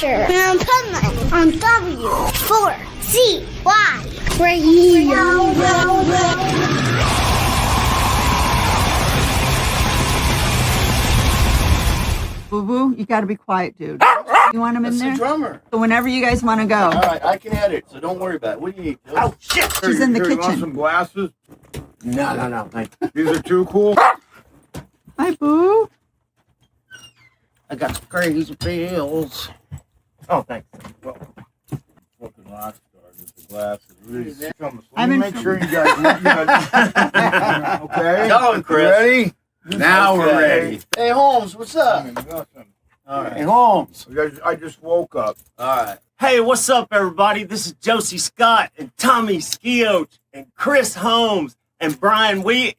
Adventure on Pipeman on W4CY Radio. Boo Boo, you got to be quiet, dude. You want him in there? That's the drummer. So whenever you guys want to go. All right, I can edit, so don't worry about it. What do you need, Joe? Oh, shit! She's in the You want kitchen. some glasses? No. Thank you. These are too cool. Hi, Boo. I got some crazy pills. Oh, thanks. Well, what the last card with the glasses. Let I've me been- make sure you guys okay? Going, Chris. Ready? Now we're ready. Hey, Holmes, what's up? All right. Hey, Holmes. I just woke up. All right. Hey, what's up, everybody? This is Josey Scott and Tommy Skeoch and Chris Holmes and Brian we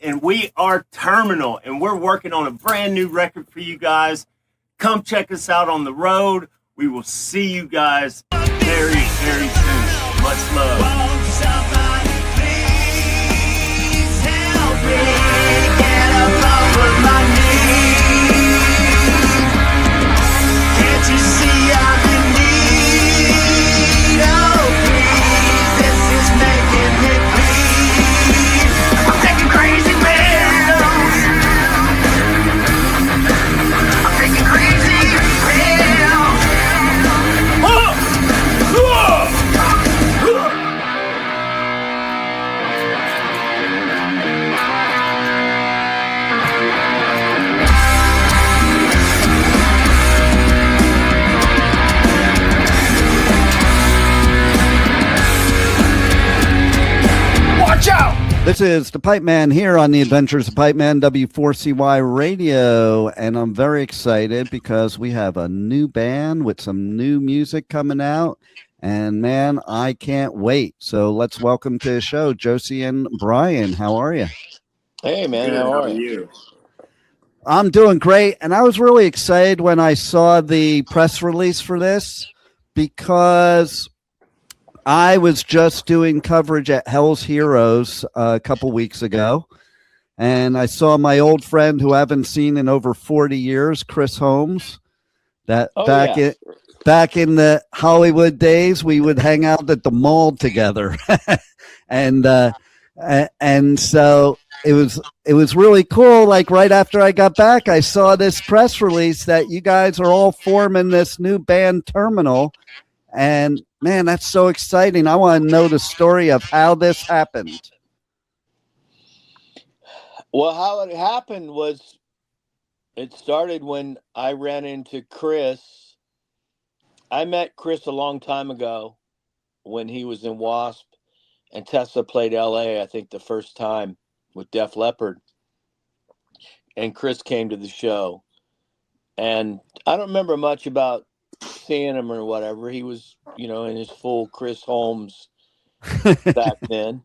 are Terminal, and we're working on a brand new record for you guys. Come check us out on the road. We will see you guys very, very soon. Much love. This is the Pipeman here on the Adventures of Pipeman, W4CY Radio, and I'm very excited because we have a new band with some new music coming out, and man, I can't wait. So let's welcome to the show, Josey and Brian. How are you? Hey, man. Good, How how are are you? I'm doing great, and I was really excited when I saw the press release for this because I was just doing coverage at Hell's Heroes a couple weeks ago, and I saw my old friend who I haven't seen in over 40 years, Chris Holmes. That back in the Hollywood days, we would hang out at the mall together, and so it was really cool. Like right after I got back, I saw this press release that you guys are all forming this new band, Terminal, and man, that's so exciting. I want to know the story of how this happened. Well, how it happened was it started when I ran into Chris. I met Chris a long time ago when he was in W.A.S.P. and Tessa played L.A., I think the first time with Def Leppard. And Chris came to the show. And I don't remember much about seeing him or whatever. He was, in his full Chris Holmes back then.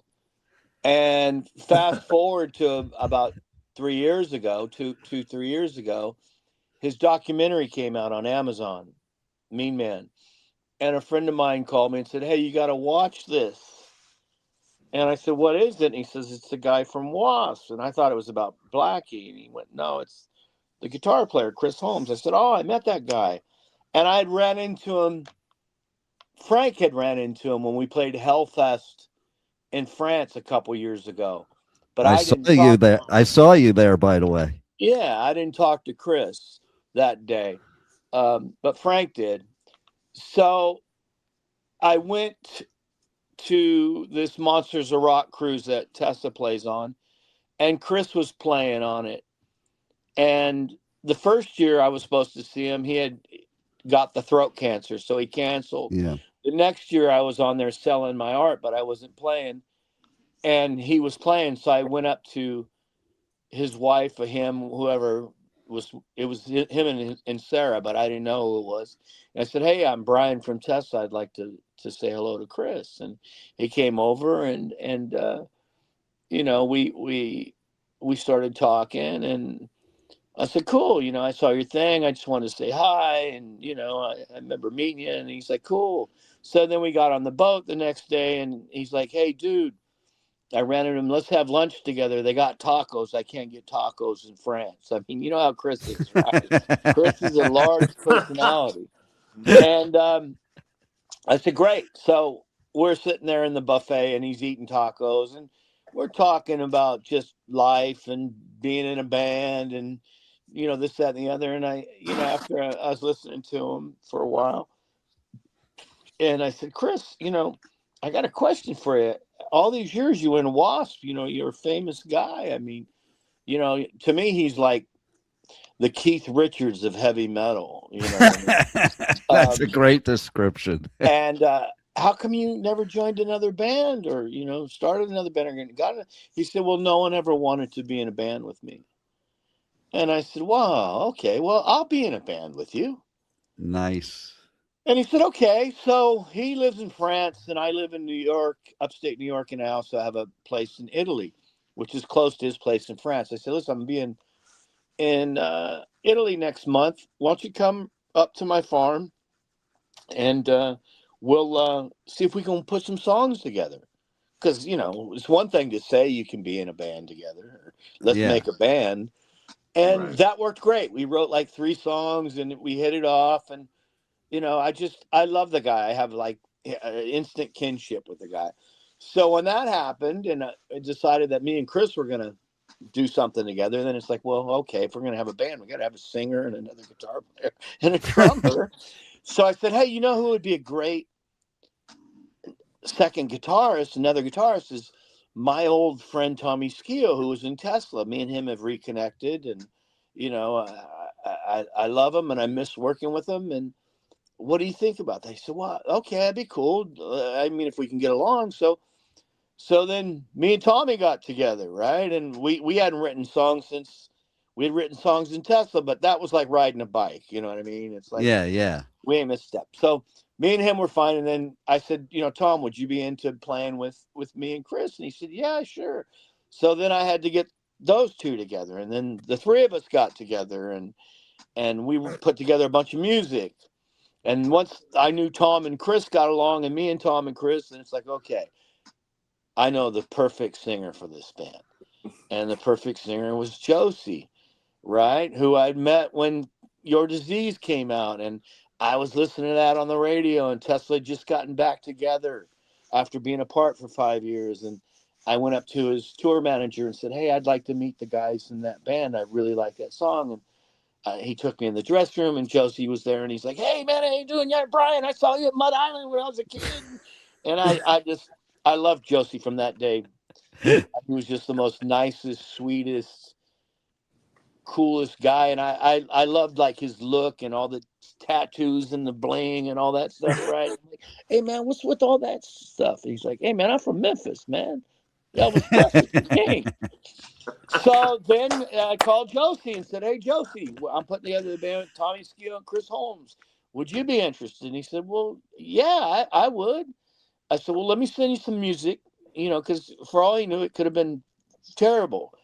And fast forward to about 3 years ago, 3 years ago, his documentary came out on Amazon, Mean Man. And a friend of mine called me and said, hey, you got to watch this. And I said, what is it? And he says, it's the guy from W.A.S.P. And I thought it was about Blackie. And he went, no, it's the guitar player, Chris Holmes. I said, oh, I met that guy. And I'd ran into him. Frank had ran into him when we played Hellfest in France a couple years ago. But I saw you there. I saw you there, by the way. Yeah, I didn't talk to Chris that day, but Frank did. So I went to this Monsters of Rock cruise that Tessa plays on, and Chris was playing on it. And the first year I was supposed to see him, he had got the throat cancer, so he canceled. Yeah. The next year I was on there selling my art, but I wasn't playing, and he was playing. So I went up to his wife or him, whoever it was him and Sarah, but I didn't know who it was. And I said, hey, I'm Brian from Tessa. I'd like to say hello to Chris. And he came over and we started talking, and I said, cool. I saw your thing. I just wanted to say hi. And, I remember meeting you. And he's like, cool. So then we got on the boat the next day, and he's like, hey, dude, I ran into him. Let's have lunch together. They got tacos. I can't get tacos in France. I mean, you know how Chris is, right? Chris is a large personality. And I said, great. So we're sitting there in the buffet and he's eating tacos and we're talking about just life and being in a band and, this, that, and the other. And after I was listening to him for a while and I said, Chris, I got a question for you. All these years you were in W.A.S.P, you're a famous guy. I mean, to me, he's like the Keith Richards of heavy metal. That's a great description. And how come you never joined another band or, started another band or got it? He said, well, no one ever wanted to be in a band with me. And I said, wow, okay, well, I'll be in a band with you. Nice. And he said, okay. So he lives in France and I live in New York, upstate New York. And I also have a place in Italy, which is close to his place in France. I said, listen, I'm being in Italy next month. Why don't you come up to my farm and we'll see if we can put some songs together. Because, it's one thing to say you can be in a band together. Or let's make a band. And that worked great. We wrote like 3 songs and we hit it off. And, I love the guy. I have like instant kinship with the guy. So when that happened and I decided that me and Chris were going to do something together, then it's like, well, okay, if we're going to have a band, we got to have a singer and another guitar player and a drummer. So I said, hey, who would be a great second guitarist, another guitarist, is my old friend Tommy Skeoch, who was in Tesla. Me and him have reconnected, and I love him and I miss working with him. And what do you think about that? He said, well, okay, that'd be cool. I mean, if we can get along. So then me and Tommy got together, right? And we hadn't written songs since we had written songs in Tesla, but that was like riding a bike. You know what I mean? It's like, yeah. We ain't missed a step. So me and him were fine. And then I said, Tom, would you be into playing with me and Chris? And he said, yeah, sure. So then I had to get those 2 together. And then the 3 of us got together and we put together a bunch of music. And once I knew Tom and Chris got along and me and Tom and Chris, and it's like, okay, I know the perfect singer for this band. And the perfect singer was Josey, right? Who I'd met when Your Disease came out. And I was listening to that on the radio, and Tesla had just gotten back together after being apart for 5 years. And I went up to his tour manager and said, hey, I'd like to meet the guys in that band. I really like that song. And he took me in the dressing room, and Josey was there, and he's like, hey, man, how you doing? Yeah, Brian, I saw you at Mud Island when I was a kid. And I loved Josey from that day. He was just the most nicest, sweetest, coolest guy. And I loved like his look and all the tattoos and the bling and all that stuff, right? I'm like, hey, man, what's with all that stuff? And he's like, hey, man, I'm from Memphis, man. Elvis Presley's the king. So then I called Josey and said, hey, Josey, I'm putting together the band with Tommy Skeoch and Chris Holmes. Would you be interested? And he said, well, yeah, I would. I said, well, let me send you some music, because for all he knew, it could have been terrible.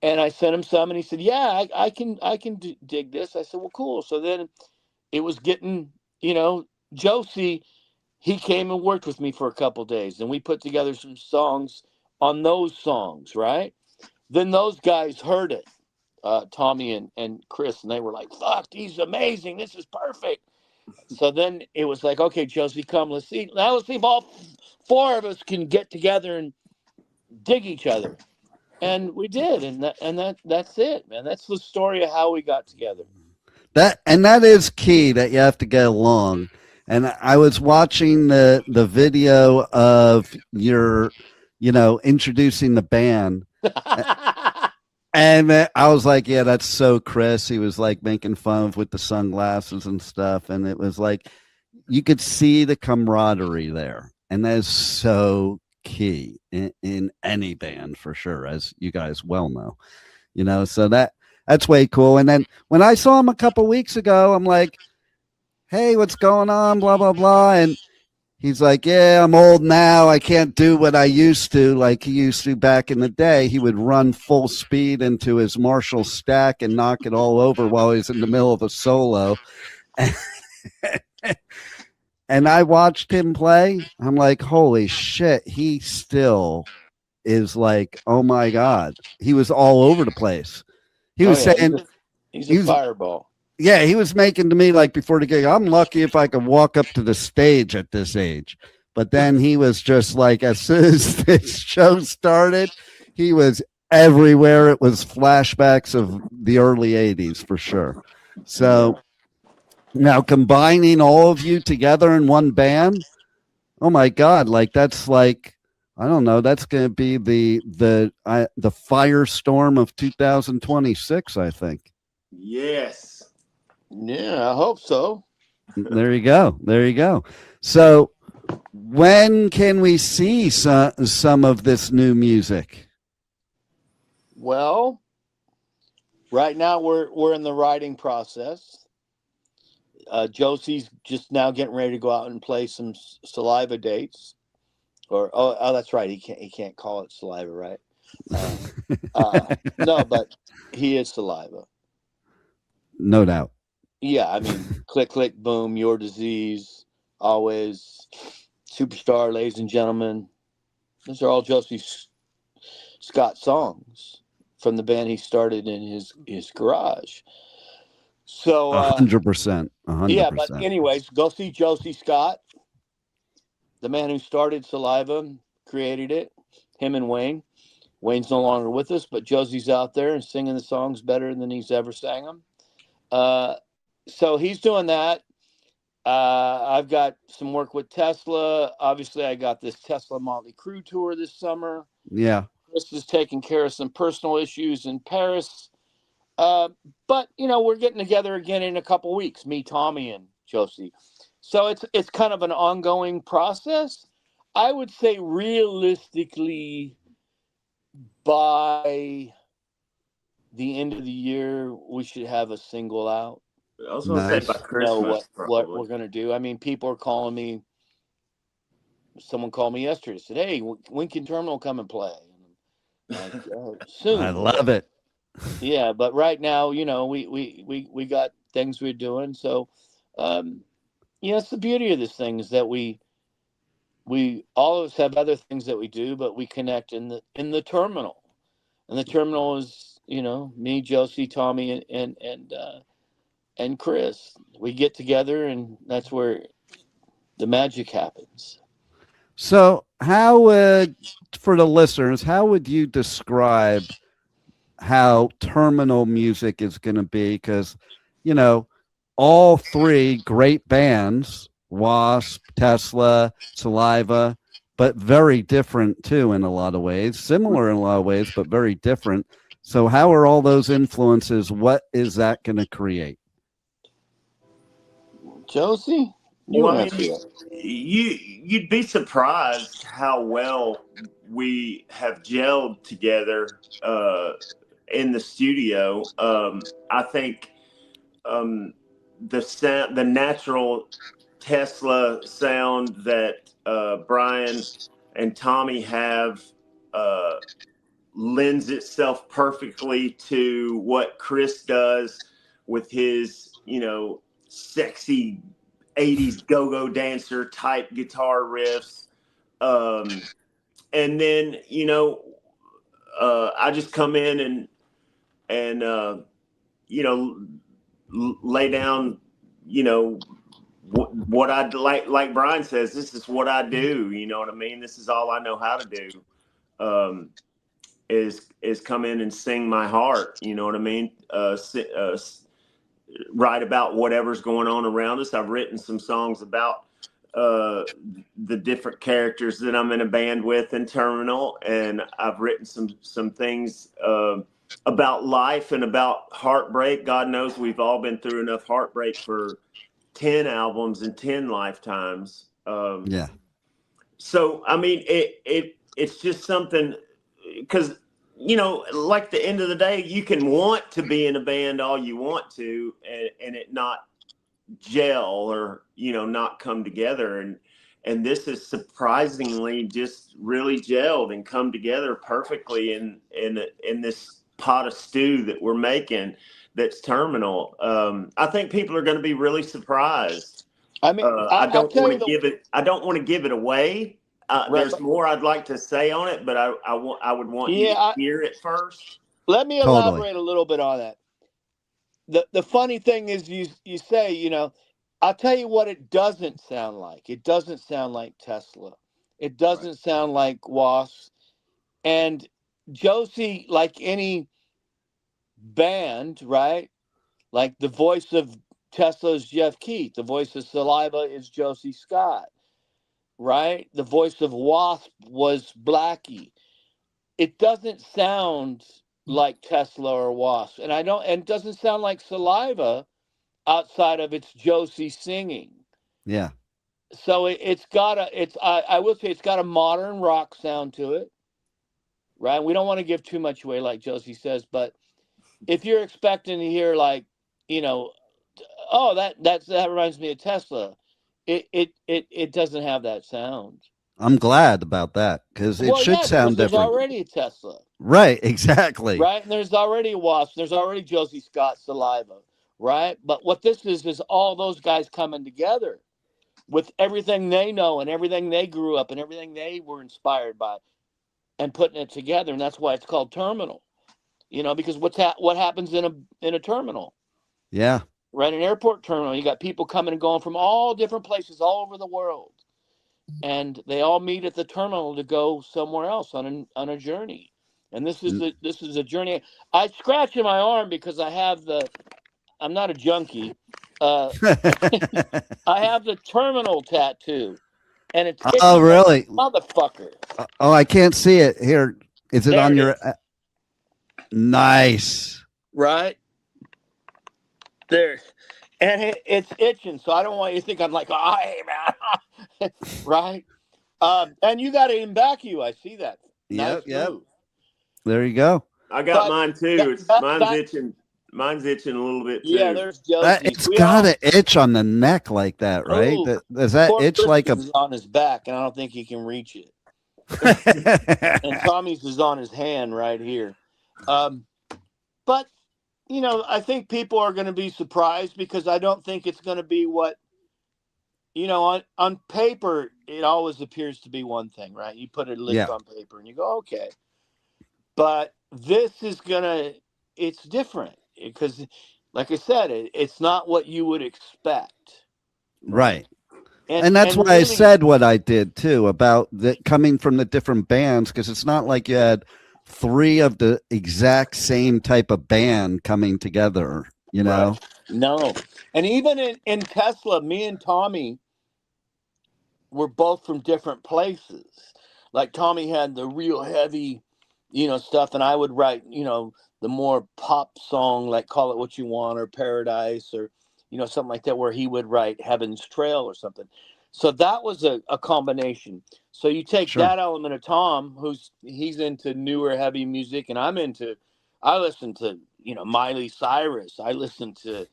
And I sent him some, and he said, yeah, I can dig this. I said, well, cool. So then it was getting, Josey, he came and worked with me for a couple of days, and we put together some songs on those songs, right? Then those guys heard it, Tommy and Chris, and they were like, fuck, he's amazing. This is perfect. So then it was like, okay, Josey, come, let's see if all 4 of us can get together and dig each other. And we did, and that's it, man. That's the story of how we got together. That is key, that you have to get along. And I was watching the video of your, introducing the band. And I was like, yeah, that's so Chris. He was like making fun of with the sunglasses and stuff. And it was like, you could see the camaraderie there. And that is so key in any band for sure, as you guys well know, so that's way cool. And then when I saw him a couple weeks ago, I'm like, hey, what's going on? Blah, blah, blah. And he's like, yeah, I'm old now. I can't do what I used to, like he used to back in the day. He would run full speed into his Marshall stack and knock it all over while he's in the middle of a solo. And I watched him play. I'm like, holy shit. He still is like, oh my God. He was all over the place. He was saying he's a fireball. Yeah, he was making to me like before the gig, I'm lucky if I could walk up to the stage at this age. But then he was just like, as soon as this show started, he was everywhere. It was flashbacks of the early 80s for sure. So now combining all of you together in one band, oh my God, like that's like, I don't know, that's going to be the firestorm of 2026, I think. Yes. Yeah, I hope so. There you go. There you go. So when can we see some of this new music? Well, right now we're in the writing process. Josey's just now getting ready to go out and play some Saliva dates. Or that's right. He can't call it Saliva, right? No, but he is Saliva. No doubt. Yeah, I mean, click, click, boom, your disease, always, superstar, ladies and gentlemen. Those are all Josey Scott songs from the band he started in his garage. So 100%. 100%. yeah, but anyways, go see Josey Scott, the man who started Saliva, created it. Him and Wayne. Wayne's no longer with us, but Josey's out there and singing the songs better than he's ever sang them. So he's doing that. I've got some work with Tesla. Obviously, I got this Tesla Motley Crue tour this summer. Yeah. Chris is taking care of some personal issues in Paris. But, we're getting together again in a couple weeks, me, Tommy, and Josey. So it's kind of an ongoing process. I would say realistically, by the end of the year, we should have a single out. I was going to say by Christmas. What we're going to do. I mean, people are calling me. Someone called me yesterday. Said, "Hey, when can Terminal come and play?" And soon. I love it. Yeah, but right now, we got things we're doing. So, it's the beauty of this thing is that we all of us have other things that we do, but we connect in the Terminal, and the Terminal is me, Josey, Tommy, and Chris. We get together, and that's where the magic happens. So how would, for the listeners, how would you describe how Terminal music is going to be? Because, all three great bands, W.A.S.P, Tesla, Saliva, but very different too in a lot of ways, similar in a lot of ways, but very different. So how are all those influences? What is that going to create? Josey? You'd be surprised how well we have gelled together in the studio. I think the natural Tesla sound that Brian and Tommy have lends itself perfectly to what Chris does with his, sexy 80s go-go dancer type guitar riffs. And then, I just come in and lay down, what I like Brian says, this is what I do. You know what I mean? This is all I know how to do, is come in and sing my heart. You know what I mean? Write about whatever's going on around us. I've written some songs about the different characters that I'm in a band with in Terminal, and I've written some things about life and about heartbreak. God knows we've all been through enough heartbreak for 10 albums and 10 lifetimes. Yeah. So I mean, it's just something, because like the end of the day, you can want to be in a band all you want to, and it not gel or not come together, and this is surprisingly just really gelled and come together perfectly in this pot of stew that we're making that's Terminal. I think people are going to be really surprised. I mean, I don't want to give it away. There's more I'd like to say on it, but I would want you to hear it first. Let me elaborate a little bit on that. the funny thing is you say, you know, I'll tell you what it doesn't sound like. It doesn't sound like Tesla. It doesn't sound like W.A.S.P. And Josey, like any band, right? Like the voice of Tesla is Jeff Keith. The voice of Saliva is Josey Scott, right? The voice of W.A.S.P. was Blackie. It doesn't sound like Tesla or W.A.S.P. And it doesn't sound like Saliva outside of its Josey singing. Yeah. So I will say it's got a modern rock sound to it, right? We don't want to give too much away, like Josey says, but if you're expecting to hear like, you know, oh, that reminds me of Tesla, it doesn't have that sound. I'm glad about that because it should sound there's different. already a Tesla. Right, exactly. Right, and there's already a W.A.S.P. There's already Josey Scott, Saliva, right? But what this is all those guys coming together with everything they know and everything they grew up and everything they were inspired by and putting it together. And that's why it's called Terminal, you know, because what happens in a terminal? Yeah. Right, an airport terminal. You got people coming and going from all different places all over the world. And they all meet at the terminal to go somewhere else on a journey. And this is a journey. I scratch in my arm because I'm not a junkie. I have the terminal tattoo, and it's oh really, motherfucker. Oh, I can't see it here. Is it there on it your? Is. Nice. Right there, and it's itching. So I don't want you to think I'm like, oh, hey man, right? And you got it in back of you. I see that. Yep. Nice Move. There you go. I got mine too. Mine's itching. Mine's itching a little bit too. Yeah, there's Josey. It's got an itch on the neck like that, right? Ooh, Does that itch like a on his back, and I don't think he can reach it. And Tommy's is on his hand right here. But you know, I think people are going to be surprised because I don't think it's going to be what, you know, on paper it always appears to be one thing, right? You put a list on paper and you go, okay. But this is it's different because, like I said, it's not what you would expect. Right. And that's why really, I said what I did too about coming from the different bands, because it's not like you had 3 of the exact same type of band coming together, you know? Right. No. And even in Tesla, me and Tommy were both from different places. Like Tommy had the real heavy, you know, stuff, and I would write, you know, the more pop song, like Call It What You Want or Paradise or, you know, something like that, where he would write Heaven's Trail or something. So that was a combination. So you take that element of Tom, he's into newer heavy music, and I listen to, you know, Miley Cyrus. I listen to,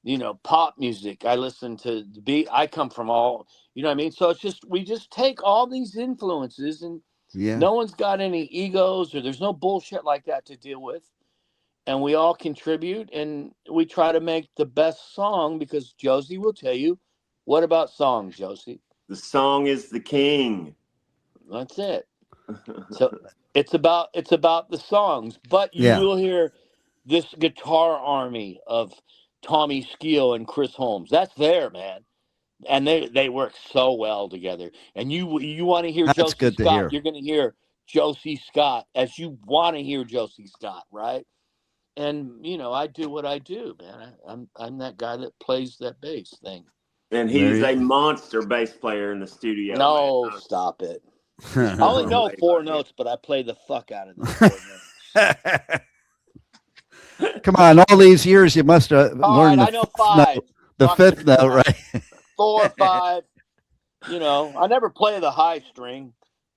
you know, pop music. I listen to the beat. I come from all, you know what I mean? So we just take all these influences, and no one's got any egos or there's no bullshit like that to deal with. And we all contribute, and we try to make the best song, because Josey will tell you, what about songs, Josey? The song is the king. That's it. So it's about the songs, but you will hear this guitar army of Tommy Skeoch and Chris Holmes. That's there, man. And they work so well together. And you want to hear Josey Scott, you're going to hear Josey Scott as you want to hear Josey Scott, right? And, you know, I do what I do, man. I'm that guy that plays that bass thing. And he's a monster bass player in the studio. No, stop it. I only know 4 notes, but I play the fuck out of them 4 notes. Come on, all these years you must have learned I know 5. The 5th note, right? 4, 5. You know, I never play the high string.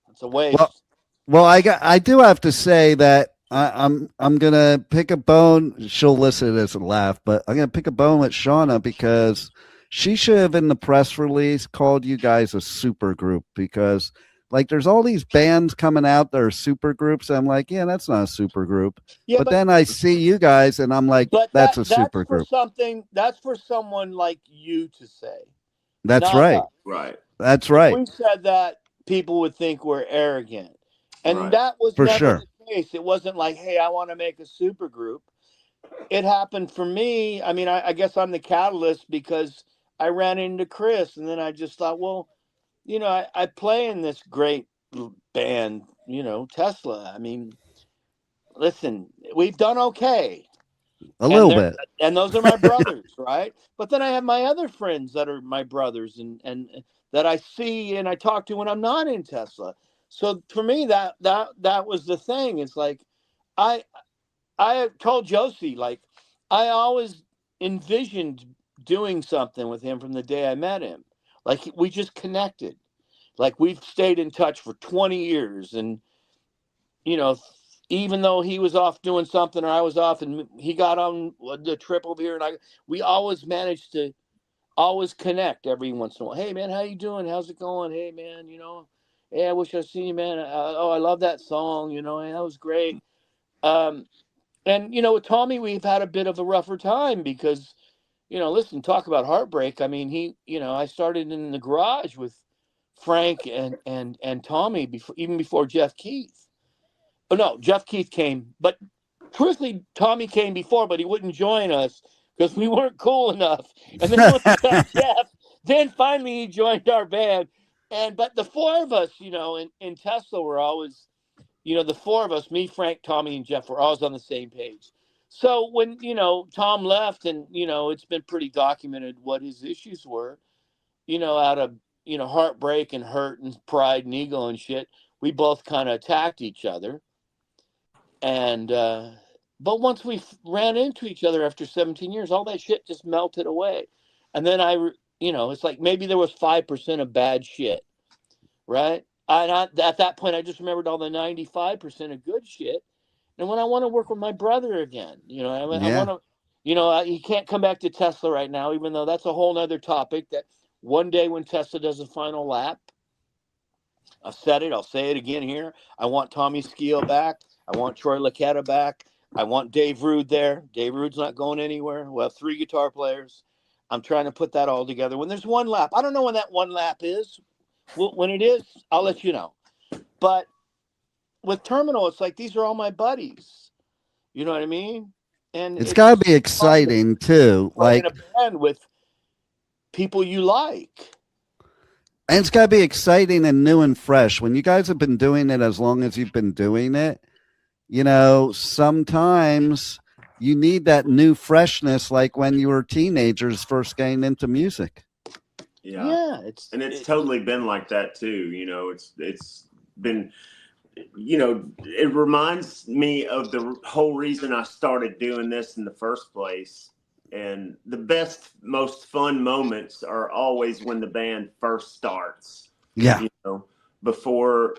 It's a waste. Well, I do have to say that I'm gonna pick a bone. She'll listen as a laugh, but I'm gonna pick a bone with Shauna because she should have in the press release called you guys a super group, because like there's all these bands coming out that are super groups. I'm like, yeah, that's not a super group. Yeah, but then I see you guys and I'm like, that's a super group. That's for someone like you to say. That's right. Right. That's right. If we said that, people would think we're arrogant. And that was for never sure the case. It wasn't like, hey, I want to make a super group. it happened for me. I mean, I guess I'm the catalyst because I ran into Chris, and then I just thought, well, I play in this great band, Tesla. I mean, listen, we've done okay. A And little they're bit. and those are my brothers, right? But then I have my other friends that are my brothers and that I see and I talk to when I'm not in Tesla. So for me that was the thing. It's like I I told Josie, like, I always envisioned doing something with him from the day I met him. Like, we just connected. Like, we've stayed in touch for 20 years. And, you know, even though he was off doing something or I was off and he got on the trip over here, and we always managed to always connect every once in a while. Hey, man, how you doing? How's it going? Hey, man, hey, I wish I'd seen you, man. Oh, I love that song. Hey, that was great. And with Tommy, we've had a bit of a rougher time because, listen, talk about heartbreak. I mean, I started in the garage with Frank and Tommy even before Jeff Keith. Oh no, Jeff Keith came, but truthfully, Tommy came before, but he wouldn't join us because we weren't cool enough. And then when we got Jeff, then finally he joined our band. But the four of us, in Tesla were always, the four of us, me, Frank, Tommy, and Jeff, were always on the same page. So when, Tom left and, it's been pretty documented what his issues were, out of, heartbreak and hurt and pride and ego and shit, we both kind of attacked each other. And, but once we ran into each other after 17 years, all that shit just melted away. And then it's like maybe there was 5% of bad shit, right? At that point, I just remembered all the 95% of good shit. And when I want to work with my brother again, I want to, he can't come back to Tesla right now, even though that's a whole nother topic that one day when Tesla does a final lap, I've said it, I'll say it again here. I want Tommy Skeoch back. I want Troy Lucetta back. I want Dave Rude there. Dave Rude's not going anywhere. We'll have 3 guitar players. I'm trying to put that all together. When there's one lap, I don't know when that one lap is. When it is, I'll let you know. But with Terminal, it's like these are all my buddies. You know what I mean? And It's got to be exciting too. Like Like in a band with people you like. And it's got to be exciting and new and fresh. When you guys have been doing it as long as you've been doing it, sometimes you need that new freshness, like when you were teenagers first getting into music. Yeah, it's totally been like that too. It's been, it reminds me of the whole reason I started doing this in the first place. And the best, most fun moments are always when the band first starts. Yeah. Before,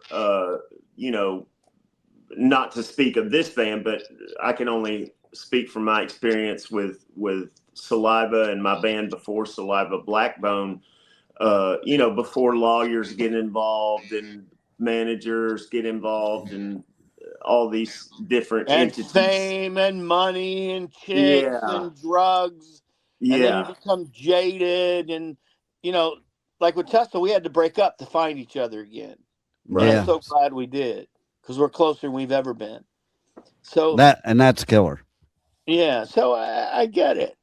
not to speak of this band, but I can only speak from my experience with Saliva and my band before Saliva, Blackbone. Before lawyers get involved and managers get involved and all these different entities. Fame and money and chicks and drugs. And then you become jaded. And, like with Tesla, we had to break up to find each other again. Right. I'm so glad we did because we're closer than we've ever been. So that's killer. Yeah. So I get it.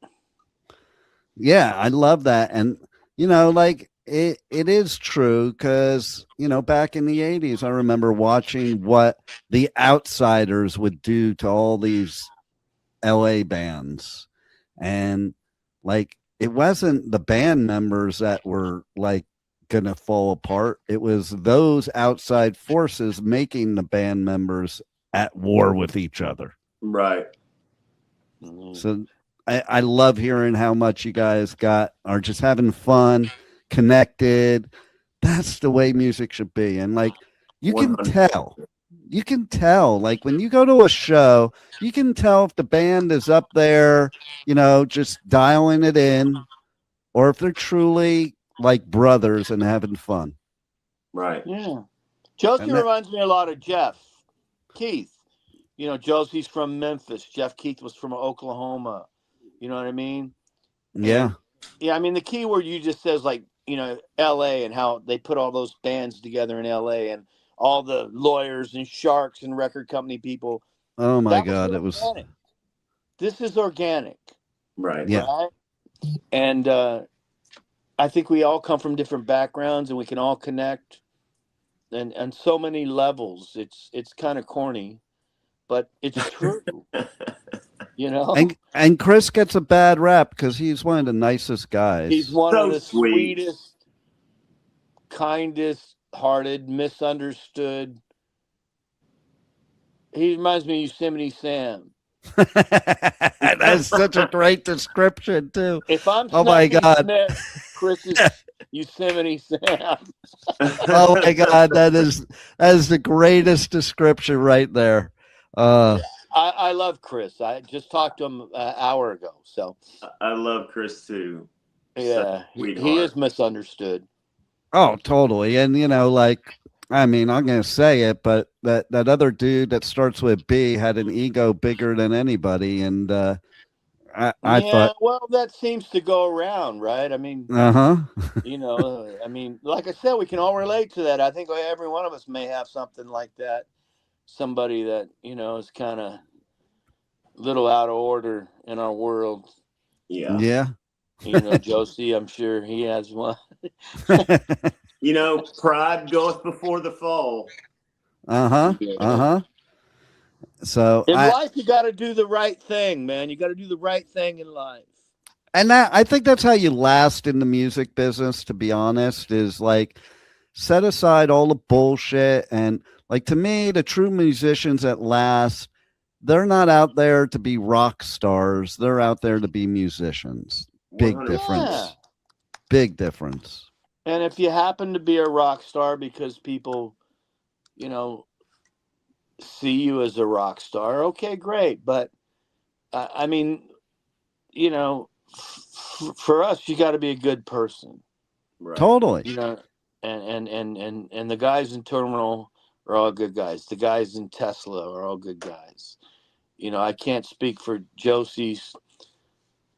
Yeah, I love that. And, like it is true because, back in the 80s, I remember watching what the Outsiders would do to all these LA bands. And like, it wasn't the band members that were like going to fall apart. It was those outside forces making the band members at war with each other. Right. So I love hearing how much you guys are just having fun, connected. That's the way music should be. And like, you can tell, like when you go to a show, you can tell if the band is up there, just dialing it in, or if they're truly like brothers and having fun. Right. Yeah. Josie reminds me a lot of Jeff Keith. Josie's from Memphis. Jeff Keith was from Oklahoma. You know what I mean? Yeah. Yeah. I mean, the key word you just says like, LA and how they put all those bands together in LA and all the lawyers and sharks and record company people. Oh my God. this is organic, Right. Yeah. right? And I think we all come from different backgrounds, and we can all connect, and on so many levels. It's kind of corny, but it's true. You know, And Chris gets a bad rap because he's one of the nicest guys. he's one So of the sweet. sweetest, kindest hearted, misunderstood. He reminds me of Yosemite Sam. That's such a great description too. If I'm Oh my Snipey God. Smith, Chris is Yosemite Sam. Oh my God, that is the greatest description right there. I love Chris. I just talked to him an hour ago. So I love Chris too. yeah, he Sweetheart. is misunderstood. Oh, totally. And you know, like, I mean, I'm gonna say it, but that other dude that starts with B had an ego bigger than anybody, and I thought, well, that seems to go around, right? I mean, you know, I mean, like I said, we can all relate to that. I think every one of us may have something like that. Somebody that, you know, is kind of a little out of order in our world. Yeah. yeah. You know, Josey, I'm sure he has one. You know, pride goeth before the fall. So In life, you got to do the right thing, man. You got to do the right thing in life. and that I think that's how you last in the music business, to be honest, is like set aside all the bullshit. And like, to me, the true musicians that last, they're not out there to be rock stars. They're out there to be musicians. Big 100%. difference. Yeah. Big difference. And if you happen to be a rock star because people, you know, see you as a rock star, okay, great. But I mean, you know, for us, you got to be a good person. Right. Totally. You know, and the guys in Terminal are all good guys. The guys in Tesla are all good guys. You know, I can't speak for Josey's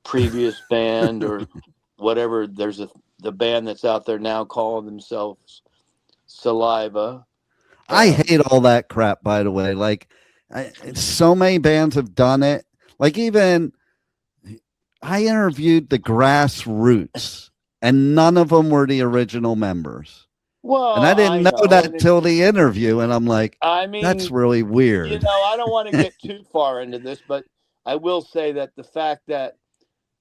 previous band or whatever. There's the band that's out there now calling themselves Saliva. I hate all that crap, by the way. Like, so many bands have done it. Like, even I interviewed the Grassroots, and none of them were the original members. Well, And I didn't know that and till the interview, and I'm like, I mean, that's really weird. you know, I don't want to get too far into this, but I will say that the fact that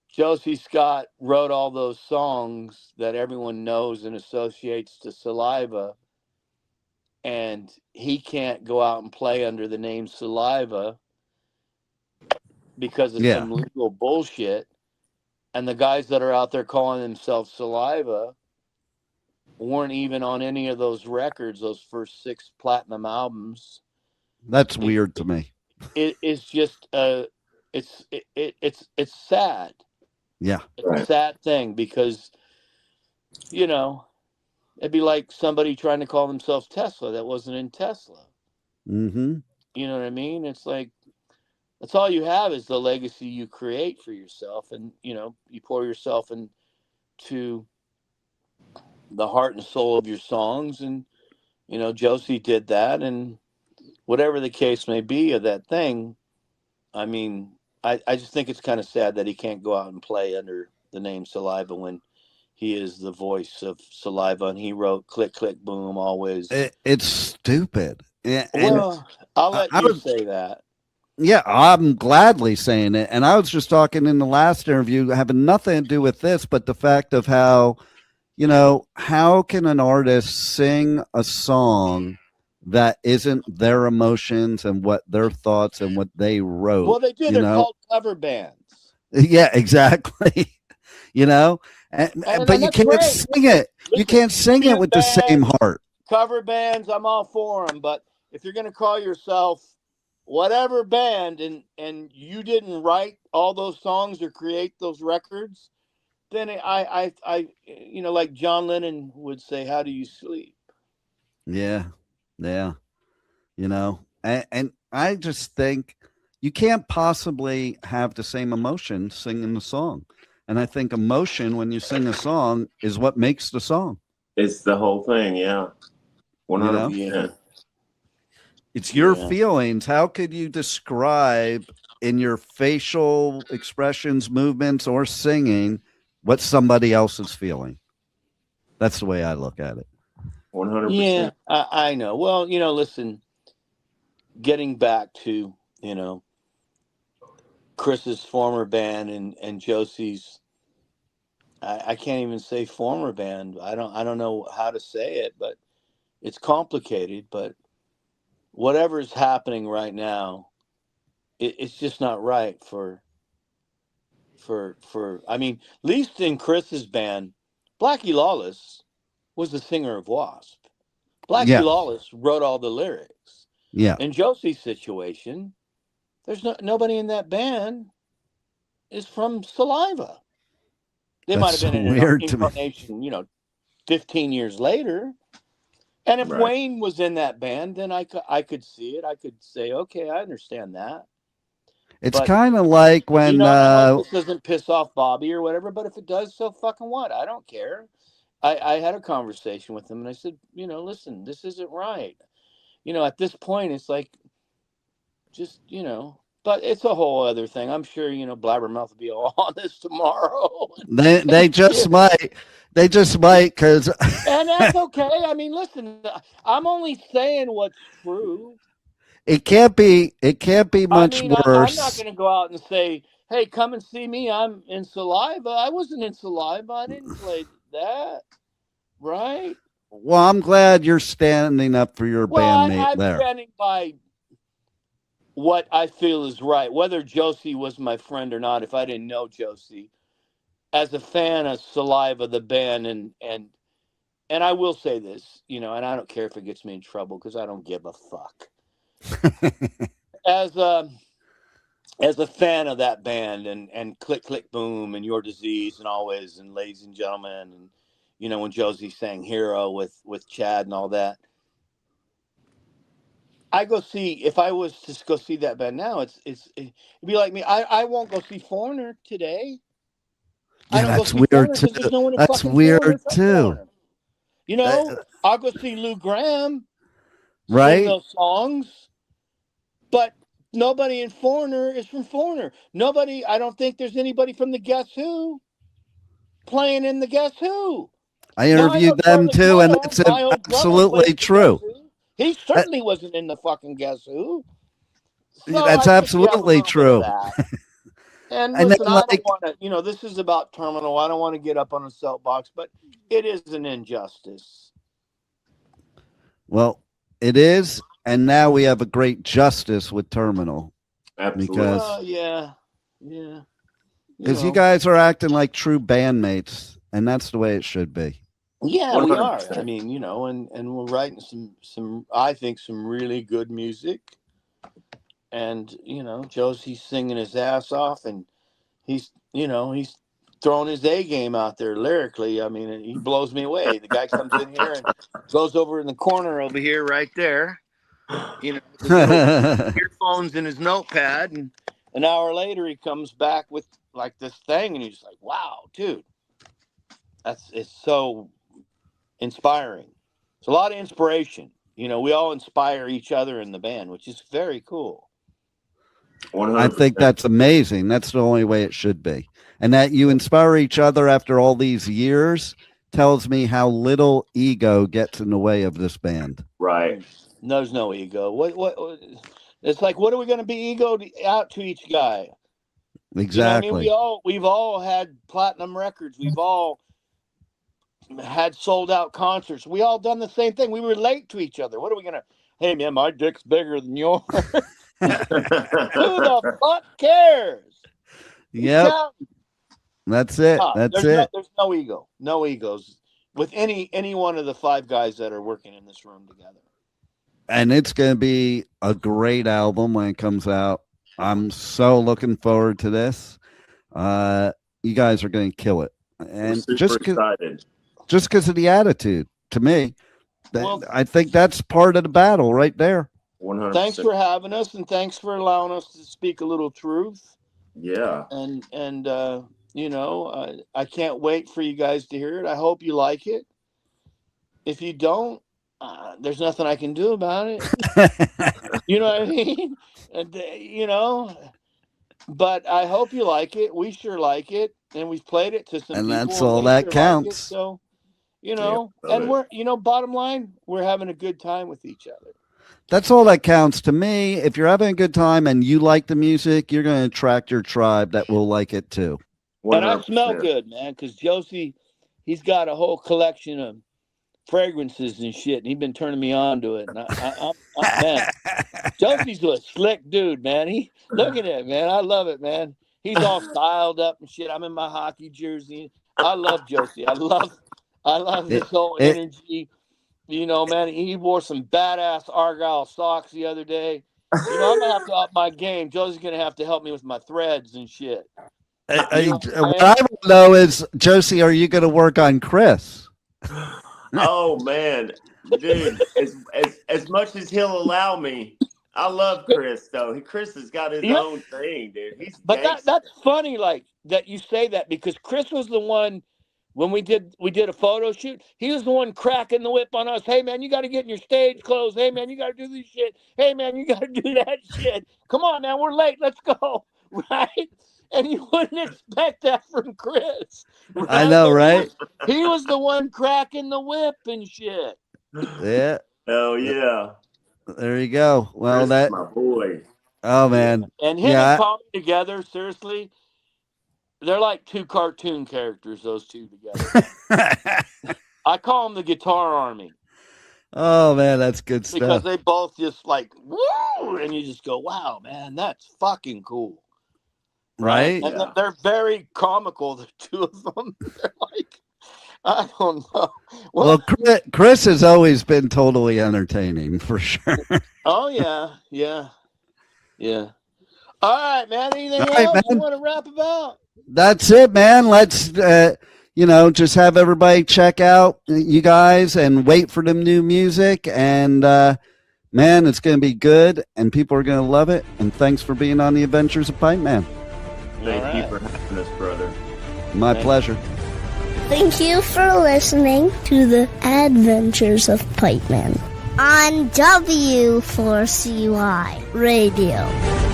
Josey Scott wrote all those songs that everyone knows and associates to Saliva, and he can't go out and play under the name Saliva because of some legal bullshit, and the guys that are out there calling themselves Saliva weren't even on any of those records, those first 6 platinum albums. That's weird to me. It is just it's sad. Yeah. It's a sad thing because, you know, it'd be like somebody trying to call themselves Tesla that wasn't in Tesla. Mm-hmm. You know what I mean? It's like, that's all you have is the legacy you create for yourself. And, you know, you pour yourself into the heart and soul of your songs. And, you know, Josey did that. And whatever the case may be of that thing, I mean, I just think it's kind of sad that he can't go out and play under the name Saliva when he is the voice of Saliva, and he wrote Click, Click, Boom, always. It's stupid. Well, I'll let you say that. Yeah, I'm gladly saying it. And I was just talking in the last interview, having nothing to do with this, but the fact of how, you know, how can an artist sing a song that isn't their emotions and what their thoughts and what they wrote? Well, they do. They're called cover bands. Yeah, exactly. You know, but you can't sing it. You can't sing it with the same heart. Cover bands, I'm all for them. But if you're going to call yourself whatever band and you didn't write all those songs or create those records, then I you know, like John Lennon would say, how do you sleep? Yeah. Yeah. You know, and I just think you can't possibly have the same emotion singing the song. And I think emotion, when you sing a song, is what makes the song. It's the whole thing. Yeah. 100%. It's your feelings. How could you describe in your facial expressions, movements, or singing what somebody else is feeling. That's the way I look at it. 100%. Yeah, I know. Well, listen, getting back to, Chris's former band and Josey's, I can't even say former band. I don't know how to say it, but it's complicated. But whatever's happening right now, it's just not right for I mean, at least in Chris's band, Blackie Lawless was the singer of W.A.S.P. Blackie Yeah. Lawless wrote all the lyrics. Yeah. In Josey's situation, there's nobody in that band is from Saliva. They might have That's been in an weird to me. incarnation, 15 years later. And if Right. Wayne was in that band, then I could see it. I could say, okay, I understand that. It's But, kind of like when I hope this doesn't piss off Bobby or whatever, but if it does, so fucking what? I don't care. I had a conversation with him and I said, listen, this isn't right. At this point, it's like, just, but it's a whole other thing. I'm sure, Blabbermouth will be all on this tomorrow. they just might. They just might, because And that's okay. I mean, listen, I'm only saying what's true. it can't be much I'm worse. not going to go out and say, hey, come and see me. I'm in Saliva. I wasn't in Saliva. I didn't play that. Right? Well, I'm glad you're standing up for your bandmate I'm there. standing by what I feel is right. Whether Josey was my friend or not, if I didn't know Josey, as a fan of Saliva, the band, and I will say this, and I don't care if it gets me in trouble because I don't give a fuck. As a fan of that band and Click Click Boom and Your Disease and Always and Ladies and Gentlemen and when Josey sang Hero with Chad and all that, I go see, if I was to go see that band now, it'd be like me. I won't go see Foreigner today. Yeah, I don't that's go see Foreigner weird 'cause too. there's no one in That's fucking weird Foreigner from too. Foreigner. I'll go see Lou Graham, Right? sing those songs, but nobody in Foreigner is from Foreigner. Nobody. I don't think there's anybody from the Guess Who playing in the Guess Who. I Now, I interviewed know them Charlie too, and Coyle, it's my old drummer, absolutely plays the true. Guess Who. He certainly wasn't in the fucking Guess Who. So That's I think you have a absolutely little bit true. of that. And And listen, then, I don't like, want to, this is about Terminal. I don't want to get up on a soapbox, but it is an injustice. well, it is, and now we have a great justice with Terminal. Absolutely. Because Yeah. because you guys are acting like true bandmates, and that's the way it should be. Yeah, we are. 100%. I mean, and we're writing some I think some really good music. And, Josey's singing his ass off, and he's throwing his A game out there lyrically. I mean, he blows me away. The guy comes in here and goes over in the corner over here, right there, with his little earphones in his notepad, and an hour later he comes back with like this thing, and he's like, "Wow, dude, it's so inspiring." It's a lot of inspiration. We all inspire each other in the band, which is very cool. 100%. I think that's amazing. That's the only way it should be. And that you inspire each other after all these years tells me how little ego gets in the way of this band. Right. There's no ego. What it's like, what are we going to be egoed out to each guy? Exactly. I mean, we've all had platinum records. We've all had sold out concerts. We all done the same thing. We relate to each other. What are we going to, hey man, my dick's bigger than yours. Who the fuck cares? Yep. That's it. That's it. There's no ego. No egos with any one of the five guys that are working in this room together. And it's going to be a great album when it comes out. I'm so looking forward to this. You guys are going to kill it. And just because of the attitude, to me, I think that's part of the battle right there. 100%. Thanks for having us, and thanks for allowing us to speak a little truth. Yeah. And I can't wait for you guys to hear it. I hope you like it. If you don't, there's nothing I can do about it. You know what I mean? And, But I hope you like it. We sure like it, and we've played it to some And people. that's all they that sure counts. Like it, so, love and it. we're, bottom line, we're having a good time with each other. That's all that counts to me. If you're having a good time and you like the music, you're going to attract your tribe that will like it too. 100%. And I smell good, man, because Josey, he's got a whole collection of fragrances and shit, and he's been turning me on to it. And I'm man, Josey's a slick dude, man. Look at it, man. I love it, man. He's all styled up and shit. I'm in my hockey jersey. I love Josey. I love his whole energy. Man, he wore some badass Argyle socks the other day. I'm gonna have to up my game. Josey's gonna have to help me with my threads and shit. What I want to know is, Josey, are you going to work on Chris? Oh man, dude! As much as he'll allow me, I love Chris though. Chris has got his own thing, dude. He's that's funny, like that you say that, because Chris was the one when we did a photo shoot. He was the one cracking the whip on us. Hey man, you got to get in your stage clothes. Hey man, you got to do this shit. Hey man, you got to do that shit. Come on, man, we're late. Let's go, right? And you wouldn't expect that from Chris. Right? I know, right? He was the one cracking the whip and shit. Yeah. Oh yeah. There you go. Well, Chris is my boy. Oh man. And him and Tommy together, seriously, they're like two cartoon characters. Those two together. I call them the Guitar Army. Oh man, that's good stuff. Because they both just like woo, and you just go, wow, man, that's fucking cool. Right? And they're very comical, the two of them. They're like, I don't know. Well, Chris has always been totally entertaining, for sure. Oh, yeah. All right, man. Anything else you want to rap about? That's it, man. Let's, just have everybody check out you guys and wait for them new music. And, man, it's going to be good, and people are going to love it. And thanks for being on the Adventures of Pipeman. Thank you for having us, brother. My pleasure. Thank you for listening to the Adventures of Pipeman on W4CY Radio.